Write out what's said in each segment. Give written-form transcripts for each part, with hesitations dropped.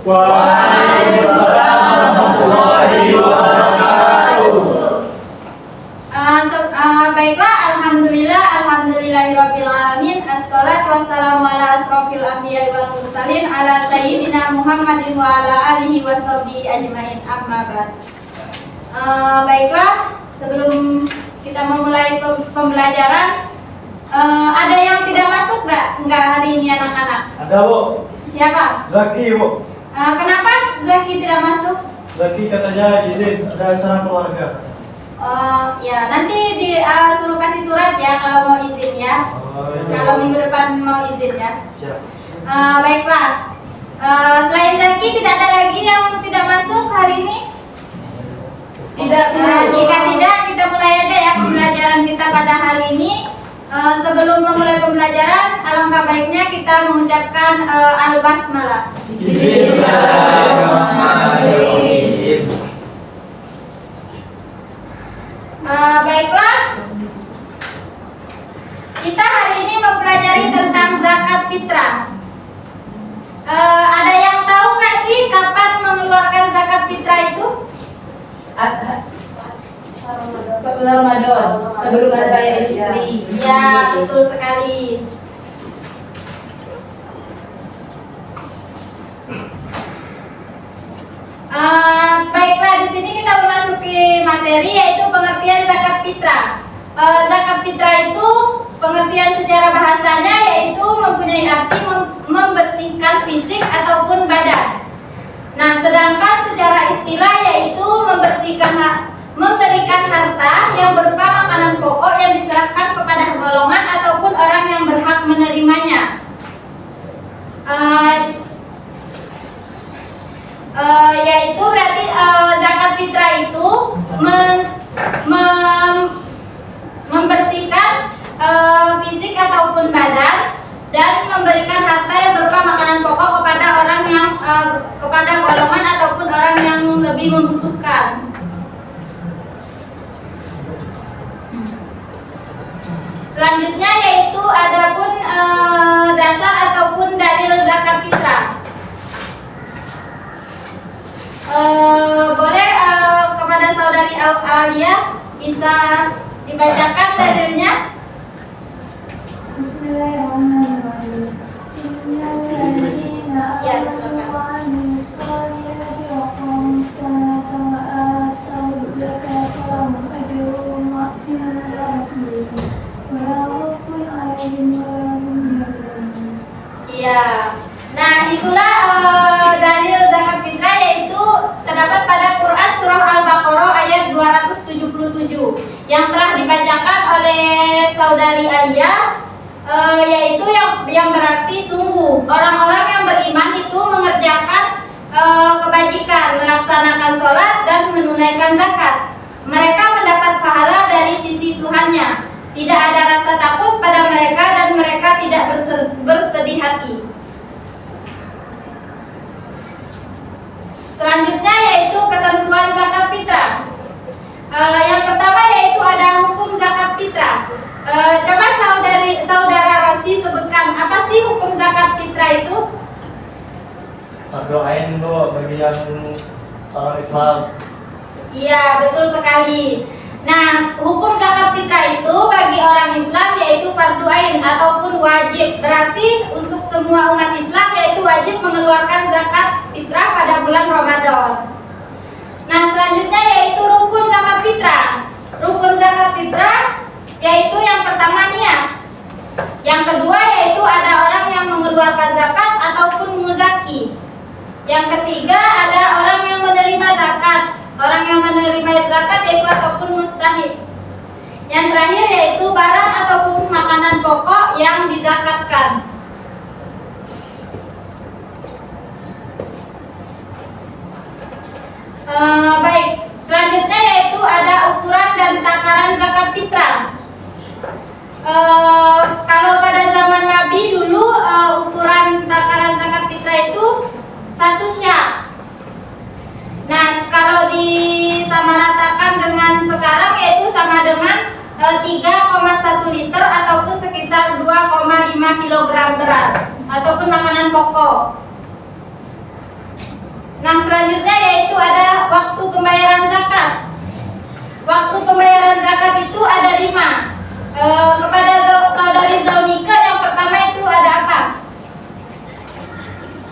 Waalaikumsalam warahmatullahi wabarakatuh. Baiklah, alhamdulillahirabbil alamin. Assalatu wassalamu ala asrofil anbiya'i wal mursalin ala sayyidina Muhammadin wa ala alihi washabbihi ajmain. Amma ba'd. Baiklah, sebelum kita memulai pembelajaran, ada yang tidak masuk enggak hari ini anak-anak? Ada, Bu. Siapa? Zaki, Bu. Kenapa Zaki tidak masuk? Zaki katanya izin ada acara keluarga. Ya, nanti suruh kasih surat ya kalau mau izin ya. Kalau minggu depan mau izin ya. Siap. Baiklah. Selain Zaki tidak ada lagi yang tidak masuk hari ini? Tidak. Jika tidak, kita mulai aja ya pembelajaran kita pada hari ini. Sebelum memulai pembelajaran, alangkah baiknya kita mengucapkan al-basmalah. Bismillahirrahmanirrahim. Baiklah, kita hari ini mempelajari tentang zakat fitrah. Ada yang tahu nggak sih kapan mengeluarkan zakat fitrah itu? Ramadan, sebelum hari raya Idul Fitri. Ya, betul sekali. Baiklah, di sini kita memasuki materi yaitu pengertian zakat fitrah. Zakat fitrah itu pengertian secara bahasanya yaitu mempunyai arti membersihkan fisik ataupun badan. Nah, sedangkan secara istilah yaitu memberikan harta yang berupa makanan pokok yang diserahkan kepada golongan ataupun orang yang berhak menerimanya. Yaitu berarti zakat fitrah itu membersihkan fisik ataupun badan dan memberikan harta yang berupa makanan pokok kepada orang yang kepada golongan ataupun orang yang lebih membutuhkan. Selanjutnya yaitu adapun dasar ataupun dalil zakat fitrah. Boleh kepada saudari Alia bisa dibacakan dalilnya? Bismillahirrahmanirrahim. Ya, silakan. Iya. Nah, itulah dalil zakat fitrah yaitu terdapat pada Quran surah Al-Baqarah ayat 277 yang telah dibacakan oleh saudari Alia, yaitu yang berarti sungguh orang-orang yang beriman itu mengerjakan kebajikan, melaksanakan sholat dan menunaikan zakat. Mereka mendapat pahala dari sisi Tuhannya. Tidak ada rasa takut pada mereka dan mereka tidak bersedih hati. Selanjutnya yaitu ketentuan zakat fitrah. Yang pertama yaitu ada hukum zakat fitrah. Coba saudara Rosi sebutkan apa sih hukum zakat fitrah itu? Doain dulu bagi yang orang Islam. Iya, betul sekali. Nah, hukum zakat fitrah itu bagi orang Islam yaitu fardu ain ataupun wajib. Berarti untuk semua umat Islam yaitu wajib mengeluarkan zakat fitrah pada bulan Ramadan. Nah, selanjutnya yaitu rukun zakat fitrah. Rukun zakat fitrah yaitu yang pertama niat. Yang kedua yaitu ada orang yang mengeluarkan zakat ataupun muzaki. Yang ketiga ada orang yang menerima zakat. Orang yang menerima zakat yaitu ataupun mustahik. Yang terakhir yaitu barang ataupun makanan pokok yang dizakatkan. Baik, selanjutnya yaitu ada ukuran dan takaran zakat fitrah. Kalau pada zaman Nabi dulu ukuran takaran zakat fitrah itu 1 syak. Nah, kalau disamaratakan dengan sekarang yaitu sama dengan 3,1 liter ataupun sekitar 2,5 kg beras ataupun makanan pokok. Nah, selanjutnya yaitu ada waktu pembayaran zakat. Waktu pembayaran zakat itu ada 5. Kepada saudari Zaunika yang pertama itu ada apa?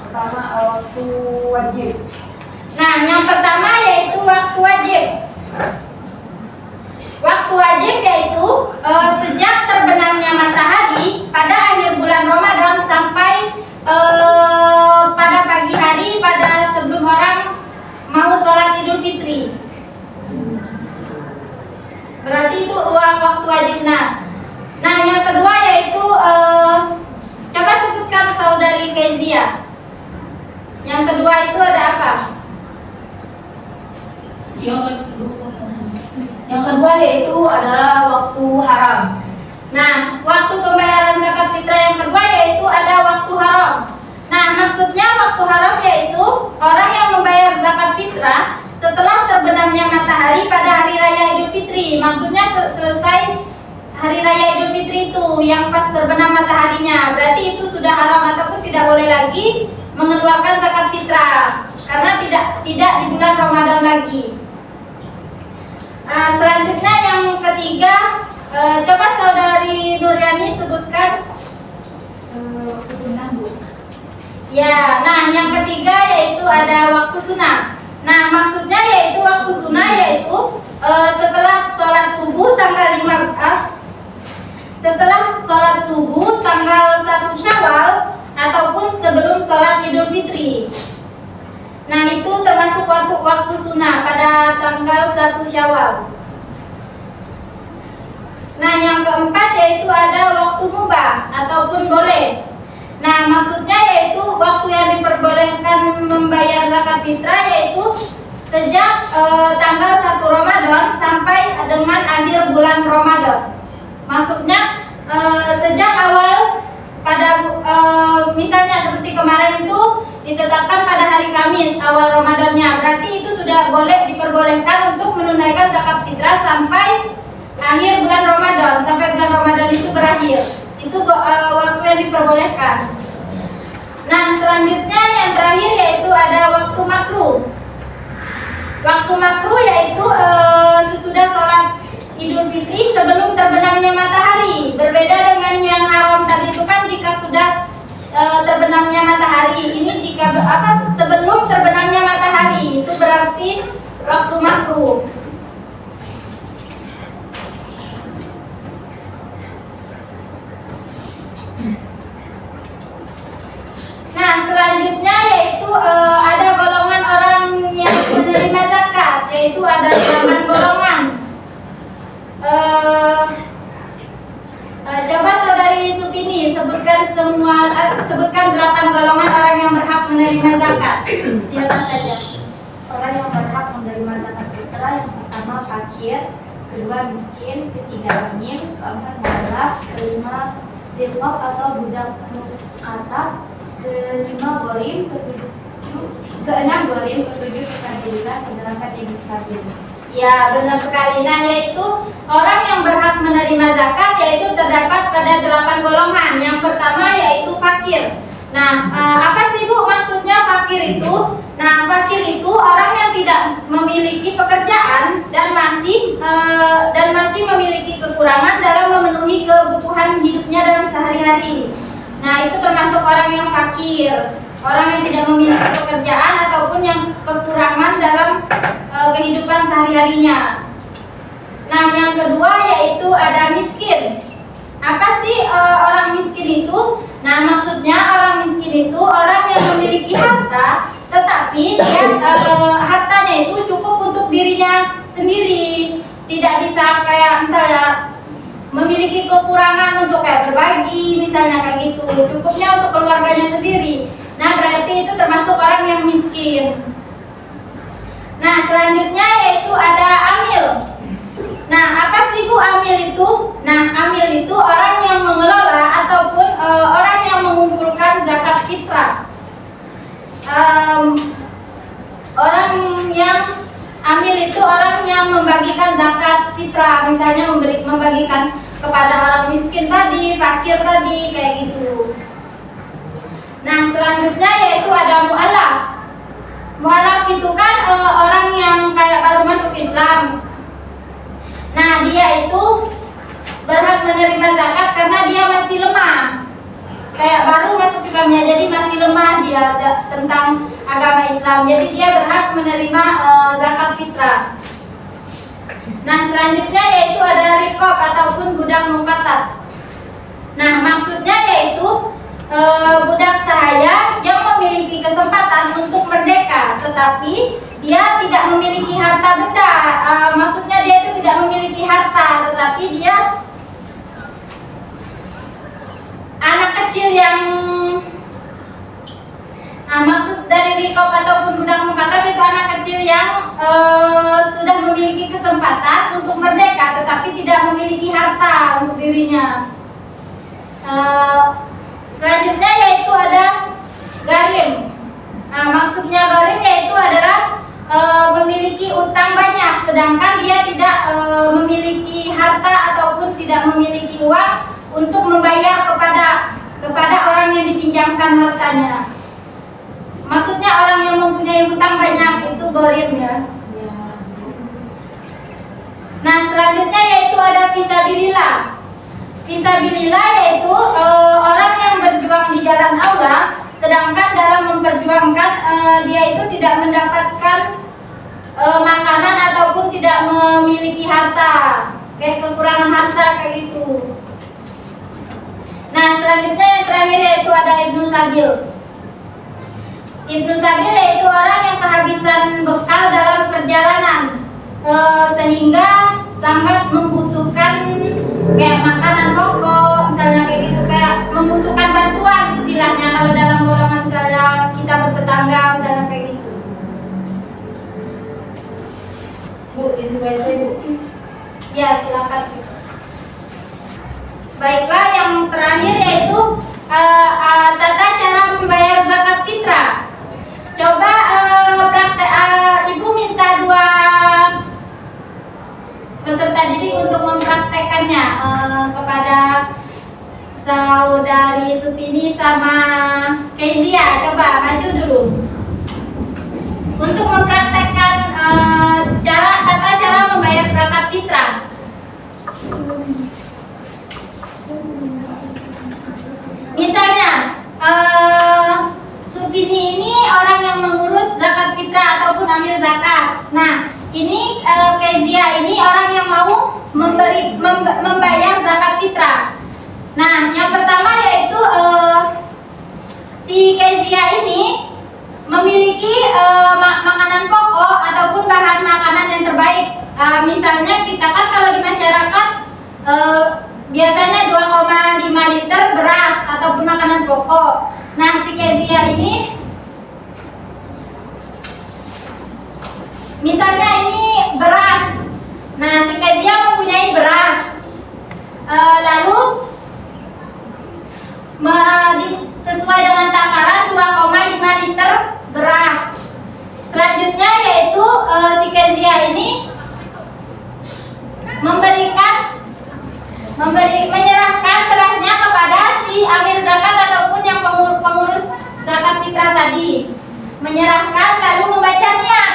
Pertama, waktu wajib. Nah, yang pertama yaitu waktu wajib. Waktu wajib yaitu sejak terbenamnya matahari pada akhir bulan Ramadan sampai pada pagi hari pada sebelum orang mau sholat Idul Fitri. Berarti itu waktu wajib. Nah yang kedua yaitu coba sebutkan saudari Kezia. Yang kedua itu ada apa? Yang kedua yaitu adalah waktu haram. Nah, waktu pembayaran zakat fitrah yang kedua yaitu ada waktu haram. Nah, maksudnya waktu haram yaitu orang yang membayar zakat fitrah setelah terbenamnya matahari pada hari raya Idul Fitri. Maksudnya selesai hari raya Idul Fitri itu yang pas terbenam mataharinya. Berarti itu sudah haram ataupun tidak boleh lagi mengeluarkan zakat fitrah karena tidak di bulan Ramadan lagi. Selanjutnya yang ketiga, coba saudari Nuryani sebutkan. Waktu sunnah, Bu. Ya, nah yang ketiga yaitu ada waktu sunnah. Nah maksudnya yaitu waktu sunnah yaitu setelah sholat subuh tanggal 5 setelah sholat subuh tanggal 1 Syawal ataupun sebelum sholat Idul Fitri. Nah itu termasuk waktu sunnah pada tanggal 1 Syawal. Nah yang keempat yaitu ada waktu mubah ataupun boleh. Nah maksudnya yaitu waktu yang diperbolehkan membayar zakat fitrah yaitu sejak tanggal 1 Ramadan sampai dengan akhir bulan Ramadan. Maksudnya sejak awal pada misalnya seperti kemarin itu ditetapkan pada hari Kamis awal Ramadannya, berarti itu sudah boleh diperbolehkan untuk menunaikan zakat fitrah sampai akhir bulan Ramadan, sampai bulan Ramadan itu berakhir. Itu waktu yang diperbolehkan. Nah selanjutnya yang terakhir yaitu ada waktu makruh. Waktu makruh yaitu sesudah sholat Idul Fitri sebelum terbenamnya matahari. Berbeda dengan yang haram tadi itu kan jika sudah terbenamnya matahari. Ini jika sebelum terbenamnya matahari itu berarti waktu makruh. Nah selanjutnya yaitu ada golongan orang yang menerima zakat, yaitu ada 8 golongan. Coba saudari Supini sebutkan 8 golongan orang yang berhak menerima zakat. Siapa saja? Orang yang berhak menerima zakat fitrah yang pertama fakir, kedua miskin, ketiga yatim, keempat mualaf, kelima riqab atau budak mukataf, keenam gorim, ketujuh fisabilillah, kedelapan ibu sabil. Ya benar sekali. Nah yaitu orang yang berhak menerima zakat yaitu terdapat pada 8 golongan. Yang pertama yaitu fakir. Nah apa sih Bu maksudnya fakir itu? Nah fakir itu orang yang tidak memiliki pekerjaan dan masih memiliki kekurangan dalam memenuhi kebutuhan hidupnya dalam sehari-hari. Nah itu termasuk orang yang fakir, orang yang tidak memiliki pekerjaan ataupun yang kekurangan dalam kehidupan sehari-harinya. Nah yang kedua yaitu ada miskin. Apa sih orang miskin itu? Nah maksudnya orang miskin itu orang yang memiliki harta tetapi hartanya itu cukup untuk dirinya sendiri, tidak bisa kayak misalnya memiliki kekurangan untuk kayak berbagi misalnya kayak gitu, cukupnya untuk keluarganya sendiri. Nah berarti itu termasuk orang yang miskin. Nah selanjutnya yaitu ada amil. Nah apa sih Bu amil itu? Nah amil itu orang yang mengelola ataupun orang yang mengumpulkan zakat fitrah. Orang yang amil itu orang yang membagikan zakat fitrah, misalnya membagikan kepada orang miskin tadi, fakir tadi, kayak gitu. Nah selanjutnya yaitu ada mu'alaf. Mu'alaf orang yang kayak baru masuk Islam. Nah, dia itu berhak menerima zakat karena dia masih lemah. Kayak baru masuk Islamnya, jadi masih lemah dia tentang agama Islam. Jadi dia berhak menerima zakat fitrah. Nah, selanjutnya yaitu ada rikob ataupun budak mukatab. Nah, maksudnya yaitu budak sahaya yang memiliki kesempatan untuk merdeka, tetapi dia tidak memiliki harta benda. Maksudnya dia itu tidak memiliki harta, tetapi dia anak kecil yang maksud dari rikob ataupun budak mukatab itu anak kecil yang sudah memiliki kesempatan untuk merdeka, tetapi tidak memiliki harta untuk dirinya. Selanjutnya yaitu ada garim. Nah, maksudnya garim yaitu adalah memiliki utang banyak, sedangkan dia tidak memiliki harta ataupun tidak memiliki uang untuk membayar kepada orang yang dipinjamkan hartanya. Maksudnya orang yang mempunyai hutang banyak itu garim ya. Nah, selanjutnya yaitu ada fisabilillah. Fisabilillah yaitu orang yang berjuang di jalan Allah, sedangkan dalam memperjuangkan dia itu tidak mendapatkan makanan ataupun tidak memiliki harta, kayak kekurangan harta kayak gitu. Nah, selanjutnya yang terakhir yaitu ada Ibnu Sabil. Ibnu Sabil yaitu orang yang kehabisan bekal dalam perjalanan sehingga sangat membutuhkan kayak makanan pokok, misalnya kayak gitu, kayak membutuhkan bantuan istilahnya kalau dalam golongan misalnya kita bertetangga, misalnya kayak gitu. Bu, itu WC Bu. Ya, silakan. Baiklah, yang terakhir yaitu tata cara membayar zakat fitrah. Coba Ibu minta 2 peserta didik untuk mempraktekannya kepada saudari Supini sama Kezia. Coba maju dulu untuk mempraktekkan tata cara membayar zakat fitrah. Misalnya Supini ini orang yang mengurus zakat fitrah ataupun amil zakat. Nah, ini Kezia ini orang yang mau membayar zakat fitrah. Nah, yang pertama yaitu si Kezia ini memiliki makanan pokok ataupun bahan makanan yang terbaik. Misalnya kita kan kalau di masyarakat biasanya 2,5 liter beras ataupun makanan pokok. Nah, si Kezia ini misalnya ini beras. Nah, si Kezia mempunyai beras. Lalu sesuai dengan takaran 2,5 liter beras. Selanjutnya yaitu si Kezia ini menyerahkan berasnya kepada si amil zakat ataupun yang pengurus zakat fitrah tadi. Menyerahkan lalu membaca niat.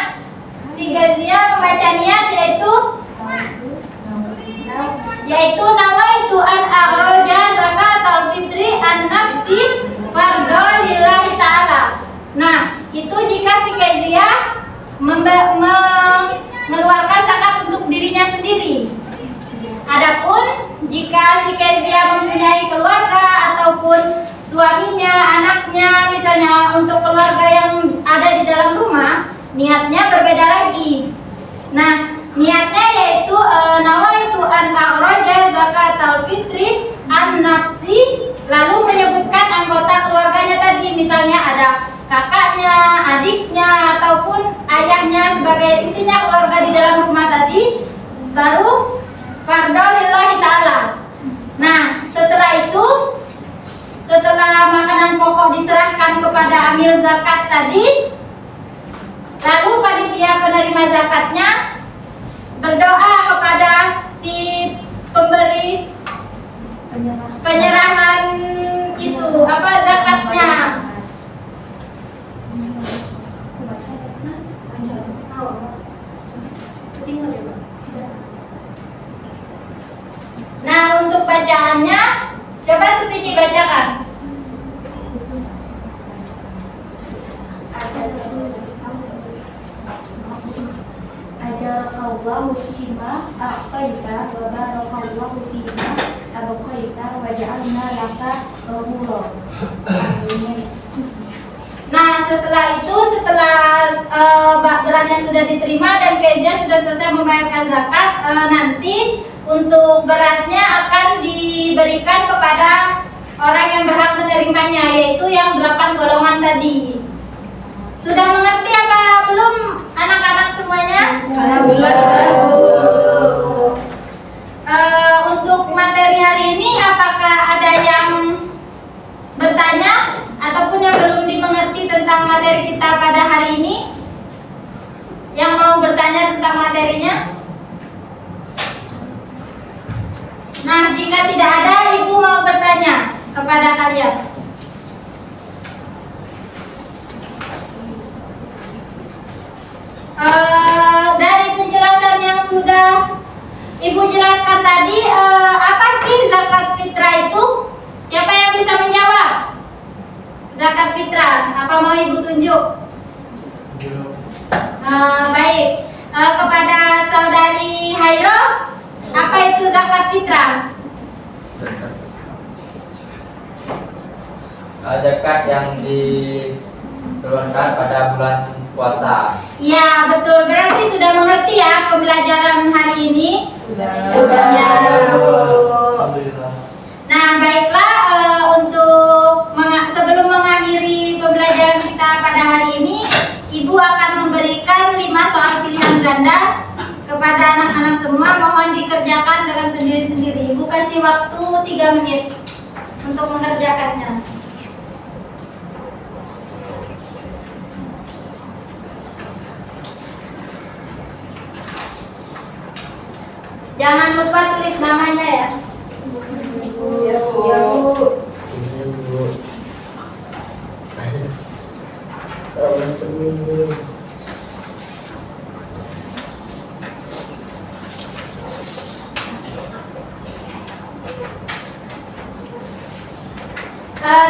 Si Kezia membaca niat yaitu nawaitu an akhraja zakatal fitri an nafsi fardhu lillahi ta'ala. Nah, itu jika si Kezia mengeluarkan zakat untuk dirinya sendiri. Adapun jika si Kezia mempunyai keluarga ataupun suaminya, anaknya, misalnya untuk keluarga yang ada di dalam rumah, niatnya berbeda lagi. Nah, niatnya yaitu nawaitu an akhraja zakatal fitri an nafsi, lalu menyebutkan anggota keluarganya tadi, misalnya ada kakaknya, adiknya ataupun ayahnya sebagai intinya keluarga di dalam rumah tadi, baru fardhu lillahi ta'ala. Nah, setelah itu, setelah makanan pokok diserahkan kepada amil zakat tadi, lalu panitia penerima zakatnya berdoa kepada si pemberi penyerahan itu zakatnya. barakallahu fima a'taita wa barakallahu fima abqaita wa ja'alna laka ghafura. Amin. Nah, setelah itu, beratnya sudah diterima dan Kezia sudah selesai membayarkan zakat, nanti untuk berasnya akan diberikan kepada orang yang berhak menerimanya, yaitu yang 8 golongan tadi. Sudah mengerti apa belum anak-anak semuanya? Untuk materi hari ini, apakah ada yang bertanya ataupun yang belum dimengerti tentang materi kita pada hari ini? Yang mau bertanya tentang materinya? Nah, jika tidak ada, Ibu mau bertanya kepada kalian. Dari penjelasan yang sudah Ibu jelaskan tadi, apa sih zakat fitrah itu? Siapa yang bisa menjawab? Zakat fitrah, apa mau Ibu tunjuk? Baik, kepada saudari Hairo, apa itu zakat fitrah? Zakat yang dikeluarkan pada bulan puasa. Ya, betul. Berarti sudah mengerti ya pembelajaran hari ini? Sudah. Ya. Alhamdulillah. Nah, baiklah, sebelum mengakhiri pembelajaran kita pada hari ini, Ibu akan memberikan 5 soal pilihan ganda kepada anak-anak semua. Mohon dikerjakan dengan sendiri-sendiri. Ibu kasih waktu 3 menit untuk mengerjakannya. Jangan lupa tulis namanya ya. Ya, Bu.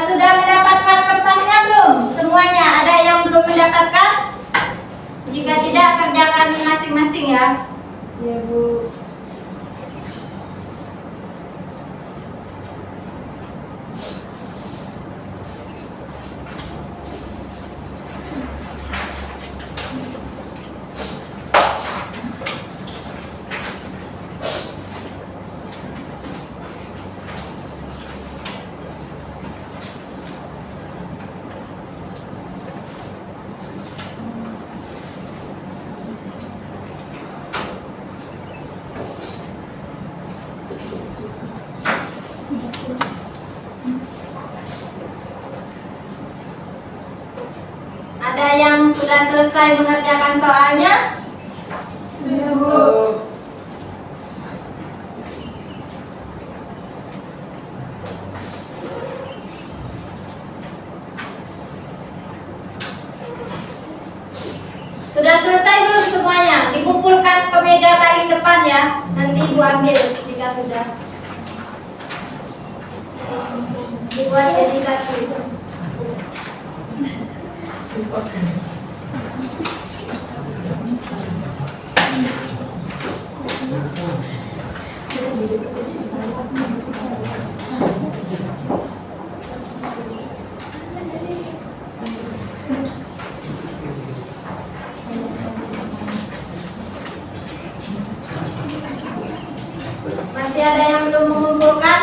Sudah mendapatkan kertasnya belum? Semuanya? Ada yang belum mendapatkan? Jika tidak, kerjakan masing-masing ya. Ya, Bu. Ada yang sudah selesai mengerjakan soalnya? Ya, Bu. Sudah selesai belum semuanya? Dikumpulkan ke meja paling depan ya. Nanti Ibu ambil jika sudah. Dibuat jadi satu. Masih ada yang belum mengumpulkan?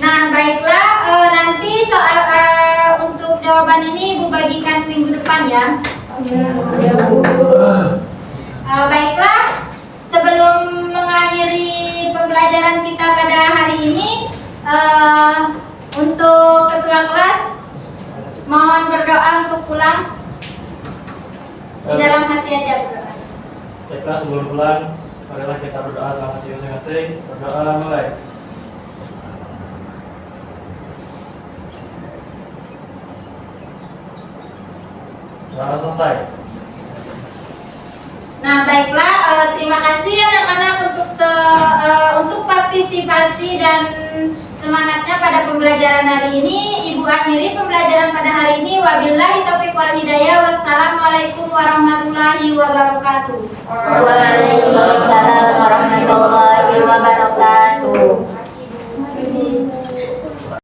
Nah, baiklah, nanti soal untuk jawaban ini Ibu bagikan minggu depan ya. Ya, Bu. Baiklah, sebelum mengakhiri pembelajaran kita pada hari ini, untuk ketua kelas mohon berdoa untuk pulang. Di dalam hati aja berdoa. Baiklah, sebelum pulang, marilah kita berdoa dalam hati masing-masing. Berdoa mulai. Doa selesai. Nah, baiklah, terima kasih anak-anak untuk partisipasi dan semangatnya pada pembelajaran hari ini. Ibu akhiri pembelajaran pada hari ini. Wabillahi taufiq wal hidayah. Wassalamualaikum warahmatullahi wabarakatuh. Waalaikumsalam warahmatullahi wabarakatuh.